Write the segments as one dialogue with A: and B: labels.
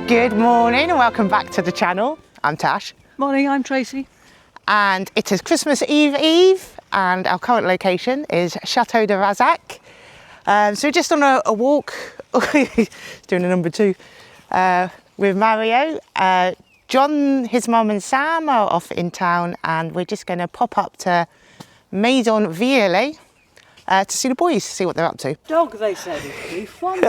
A: Good morning and welcome back to the channel. I'm Tash.
B: Morning, I'm Tracey.
A: And it is Christmas Eve and our current location is Chateau de Razac. So we're just on a walk, doing a number 2, with Mario. John, his mum and Sam are off in town and we're just going to pop up to Maison Violette to see the boys, see what they're up to.
B: Dog, they said it'd be fun.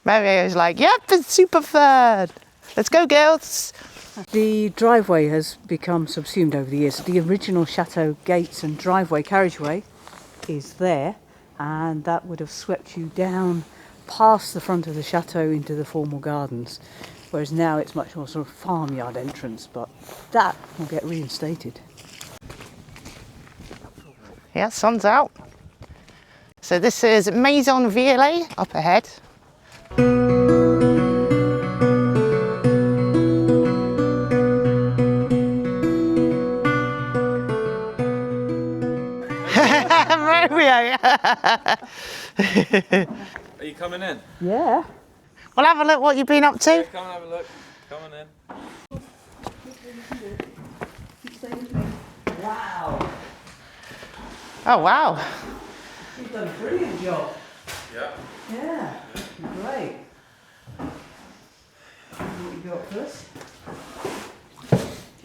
A: Mario's like, yep, it's super fun. Let's go, girls.
B: The driveway has become subsumed over the years. The original chateau gates and driveway carriageway is there, and that would have swept you down past the front of the chateau into the formal gardens, whereas now it's much more sort of farmyard entrance, but that will get reinstated.
A: Yeah, sun's out. So this is Maison Violette up ahead. Romeo.
C: Are you coming in?
B: Yeah.
A: Well, have a look what you've been up to.
C: Yeah, come and have a look. Come on in.
B: Wow.
A: Oh, wow.
B: You've done a brilliant job.
C: Yeah.
B: Yeah, great. What you got for us?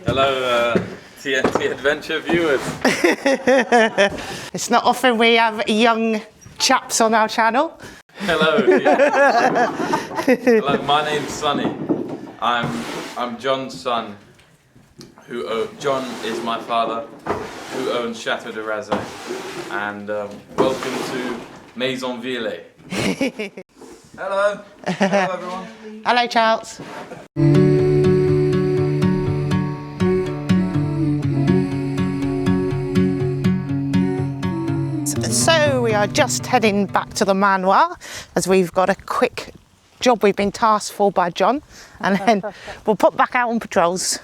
C: Hello, TNT Adventure viewers.
A: It's not often we have young chaps on our channel.
C: Hello. Yeah. Hello, my name's Sonny. I'm John's son. John is my father, who owns Chateau de Razac. And welcome to Maison Violette. Hello. Hello, everyone.
A: Hello, Charles. So we are just heading back to the manoir as we've got a quick job we've been tasked for by John, and then we'll put back out on patrols.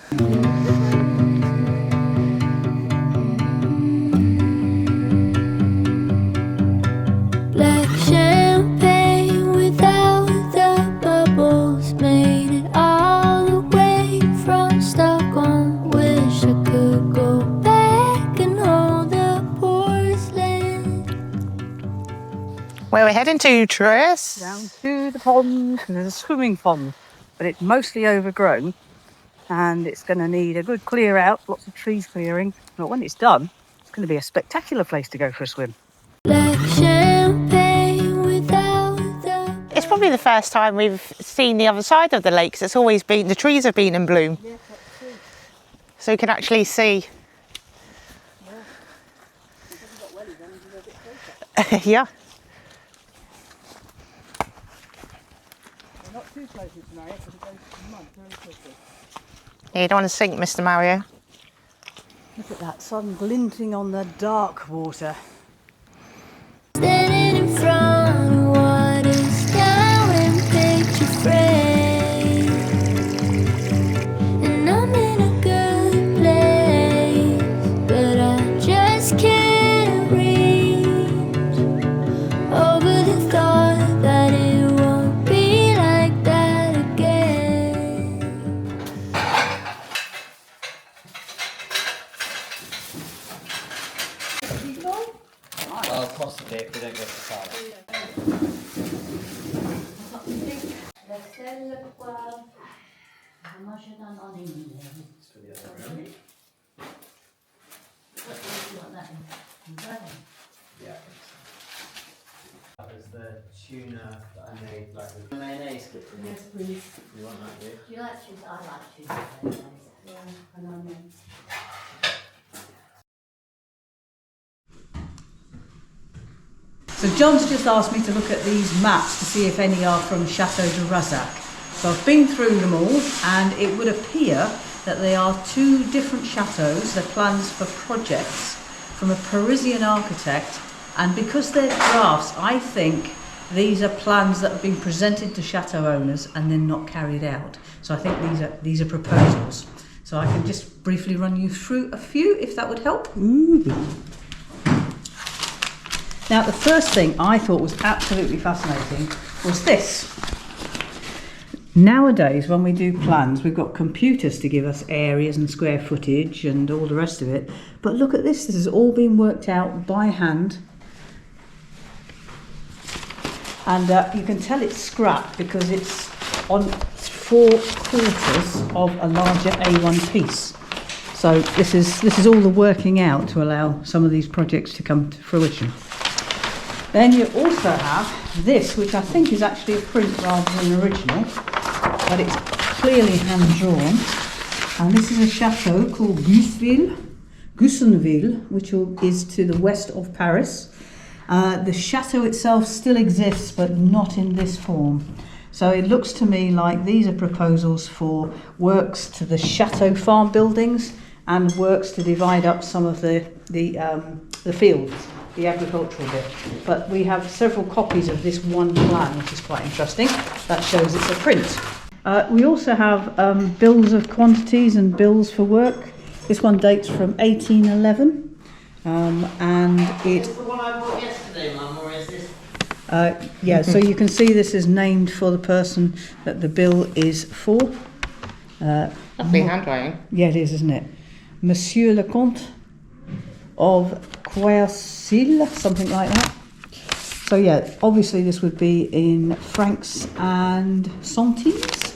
D: Black champagne without the bubbles, made it all the way from Stockholm. Wish I could go back and hold the porcelain.
A: Where we're heading to, Tracey?
B: Down to the pond. There's a swimming pond, but it's mostly overgrown and it's going to need a good clear out, lots of trees clearing. But when it's done, it's going to be a spectacular place to go for a swim.
D: Black champagne without the...
A: It's probably the first time we've seen the other side of the lake, 'cause it's always been, the trees have been in bloom.
B: Yeah, that's true.
A: So you can actually see. Yeah.
B: They're not too close to Mario because it goes to mud very quickly.
A: Yeah, you don't want to sink, Mr. Mario.
B: Look at that sun glinting on the dark water.
D: Standing in front of water's down and picture frame. And I'm in a good place, but I just can't reach over the thought that it won't be like that again.
E: Well, possibly if we don't go to side. Yeah, I think so. That was the tuna that I made, like the mayonnaise kit.
F: Yes, please.
E: You want that, do you?
F: Do you like cheese? I like cheese. Yeah, and onion.
B: So John's just asked me to look at these maps to see if any are from Chateau de Razac. So I've been through them all and it would appear that they are 2 different chateaux. They're plans for projects from a Parisian architect, and because they're drafts, I think these are plans that have been presented to chateau owners and then not carried out. So I think these are proposals. So I can just briefly run you through a few if that would help. Now, the first thing I thought was absolutely fascinating was this. Nowadays, when we do plans, we've got computers to give us areas and square footage and all the rest of it. But look at this. This has all been worked out by hand. And you can tell it's scrap because it's on 4/4 of a larger A1 piece. So this is all the working out to allow some of these projects to come to fruition. Then you also have this, which I think is actually a print rather than an original, but it's clearly hand-drawn. And this is a chateau called Gussenville, which is to the west of Paris. The chateau itself still exists, but not in this form. So it looks to me like these are proposals for works to the chateau farm buildings and works to divide up some of the fields, the agricultural bit. But we have several copies of this one plan, which is quite interesting. That shows it's a print. We also have bills of quantities and bills for work. This one dates from 1811. And it.
E: Is the one I bought yesterday, Mum, or is this?
B: Yeah, so you can see this is named for the person that the bill is for.
A: Lovely handwriting.
B: Yeah, it is, isn't it? Monsieur le Comte of Croisilles, something like that. So yeah, obviously this would be in francs and centimes.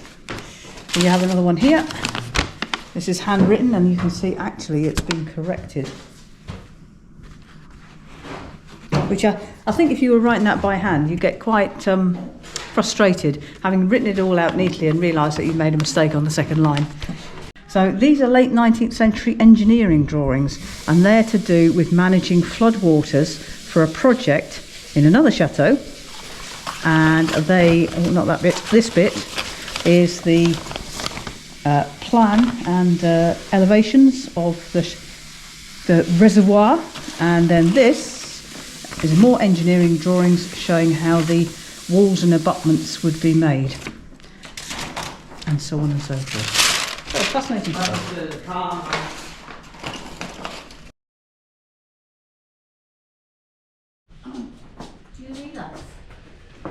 B: We have another one here. This is handwritten, and you can see actually it's been corrected. Which I think if you were writing that by hand, you get quite frustrated, having written it all out neatly and realised that you made a mistake on the second line. So these are late 19th century engineering drawings, and they're to do with managing floodwaters for a project in another chateau. And they, not that bit, this bit is the plan and elevations of the reservoir, and then this is more engineering drawings showing how the walls and abutments would be made, and so on and so forth. So fascinating stuff.
F: Do you realise?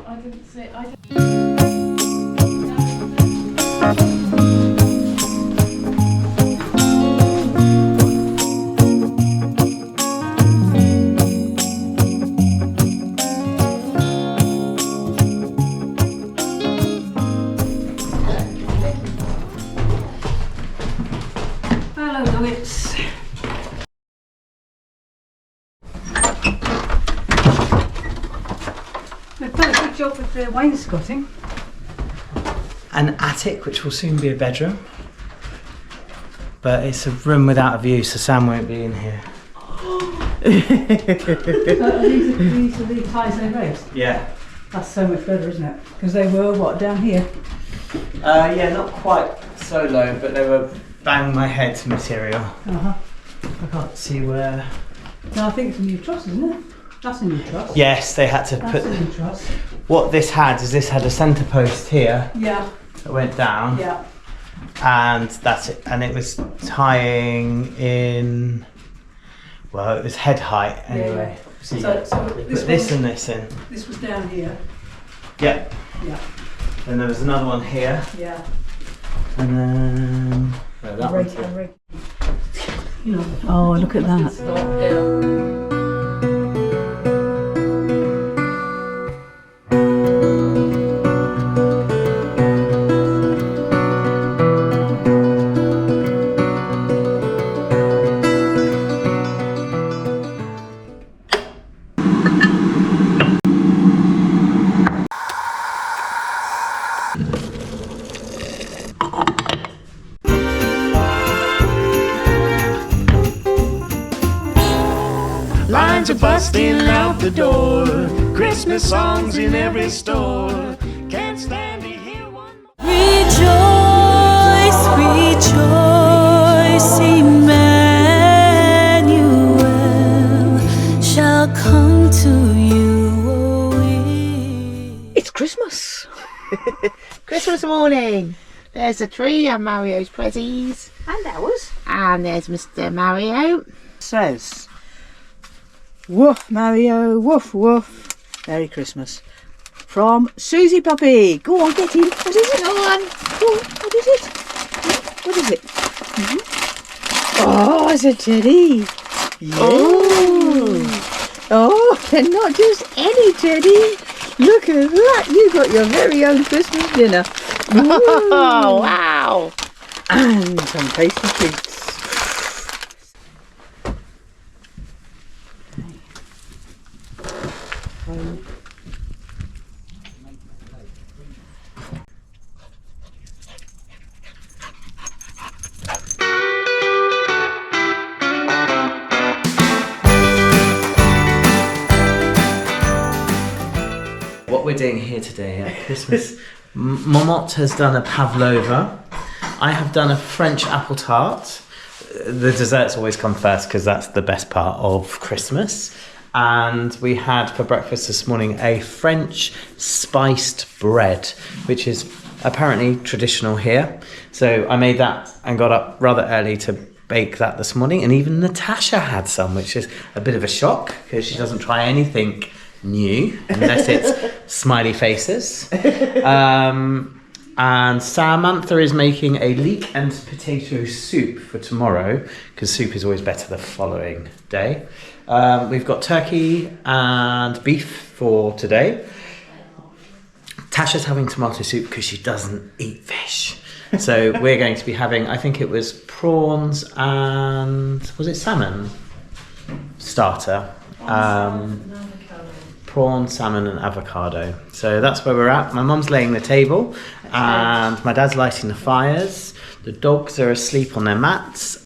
B: I didn't say. Hello, Nuggets. We've done a good job with the wainscoting.
E: An attic, which will soon be a bedroom. But it's a room without a view, so Sam won't be in here.
B: These are the ties they raised.
E: Yeah.
B: That's so much better, isn't it? Because they were, what, down here?
E: Yeah, not quite so low, but they were bang my head material.
B: Uh-huh.
E: I can't see where.
B: No, I think it's a new truss, isn't it? That's a new truss.
E: Yes, they had to
B: That's
E: put.
B: a new truss.
E: What this had is this had a centre post here
B: Yeah,
E: that went down,
B: yeah.
E: and that's it. And it was tying in. Well, it was head height anyway.
B: So
E: They
B: this
E: put this
B: one-
E: and this in.
B: This was down here.
E: Yep.
B: Yeah,
E: Then there was another one here,
B: yeah.
E: and then. No, that one too.
B: Oh, look at that.
G: Lines are busting out the door. Christmas songs in every store. Can't stand to hear one more.
D: Rejoice, rejoice, Emmanuel shall come to you.
B: It's Christmas.
A: Christmas morning. There's a tree and Mario's prezzies.
B: And ours.
A: And there's Mr. Mario.
E: Says
B: Woof, Mario, woof, woof. Merry Christmas. From Susie Puppy. Go on, get him. What is it? Go on. What is it? What is it? Oh, it's a teddy. Oh, and not just any teddy. Look at that. You got your very own Christmas dinner.
A: Oh, wow.
B: And some tasty treats.
E: What we're doing here today at Christmas, Momot has done a pavlova. I have done a French apple tart. The desserts always come first because that's the best part of Christmas. And we had for breakfast this morning a French spiced bread, which is apparently traditional here. So I made that and got up rather early to bake that this morning. And even Natasha had some, which is a bit of a shock because she doesn't try anything new unless it's smiley faces. And Samantha is making a leek and potato soup for tomorrow because soup is always better the following day. We've got turkey and beef for today. Tasha's having tomato soup because she doesn't eat fish. So we're going to be having, I think it was prawns and, was it salmon? Starter. Prawn, salmon and avocado. So that's where we're at. My mum's laying the table and my dad's lighting the fires. The dogs are asleep on their mats.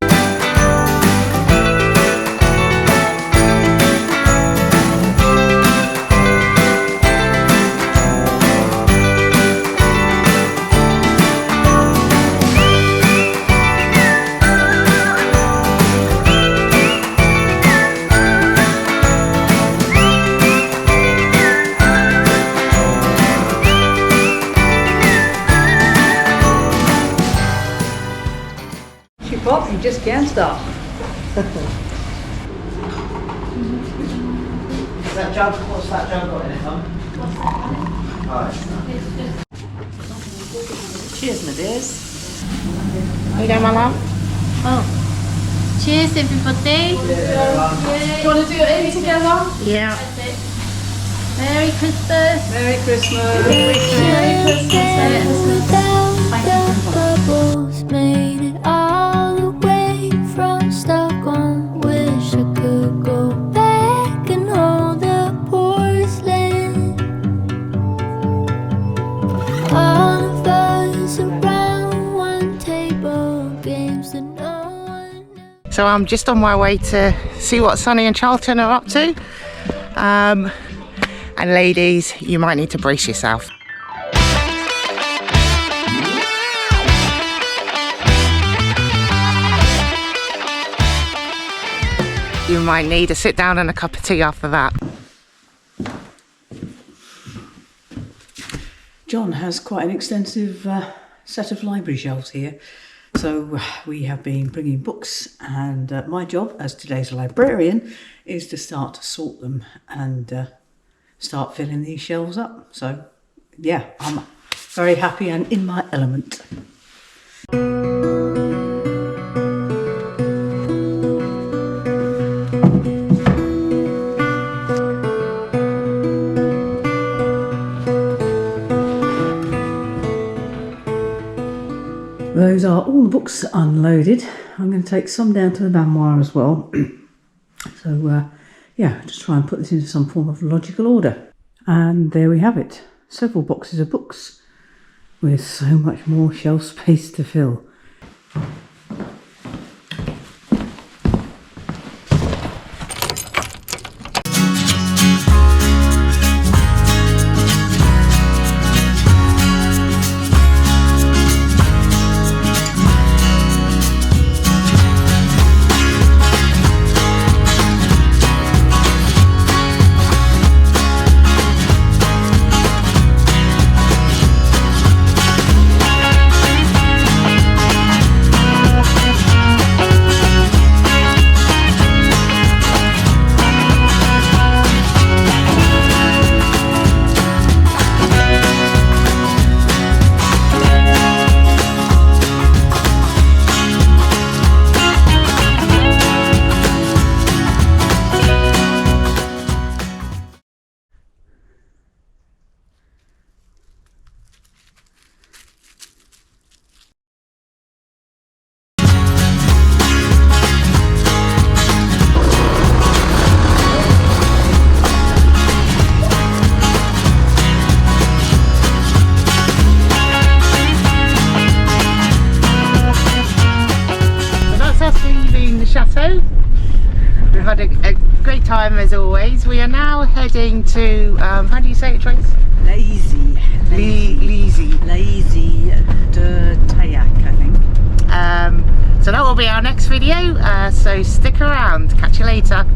B: Pop, you just can't stop.
E: That jug, what's that jug got in it, Mum? Cheers, my dears.
A: You go, my love?
D: Oh. Cheers, everybody.
H: Do you want to do it all together?
A: Yeah.
D: Merry Christmas.
B: Merry Christmas.
D: Merry Christmas. Bubbles made it all the way from Stockholm. Wish I could go back and hold the porcelain. All of us around one table, games that no one knew.
A: So I'm just on my way to see what Sonny and Charlton are up to. And ladies, you might need to brace yourself. You might need a sit down and a cup of tea after that.
B: John has quite an extensive set of library shelves here. So we have been bringing books, and my job as today's librarian is to start to sort them and start filling these shelves up. So yeah, I'm very happy and in my element. Those are all the books unloaded. I'm going to take some down to the baignoire as well. So yeah, just try and put this into some form of logical order. And there we have it. Several boxes of books with so much more shelf space to fill.
A: So we've had a great time as always. We are now heading to, how do you say it, Trace?
B: Lazy de Razac, I think.
A: So that will be our next video, so stick around. Catch you later.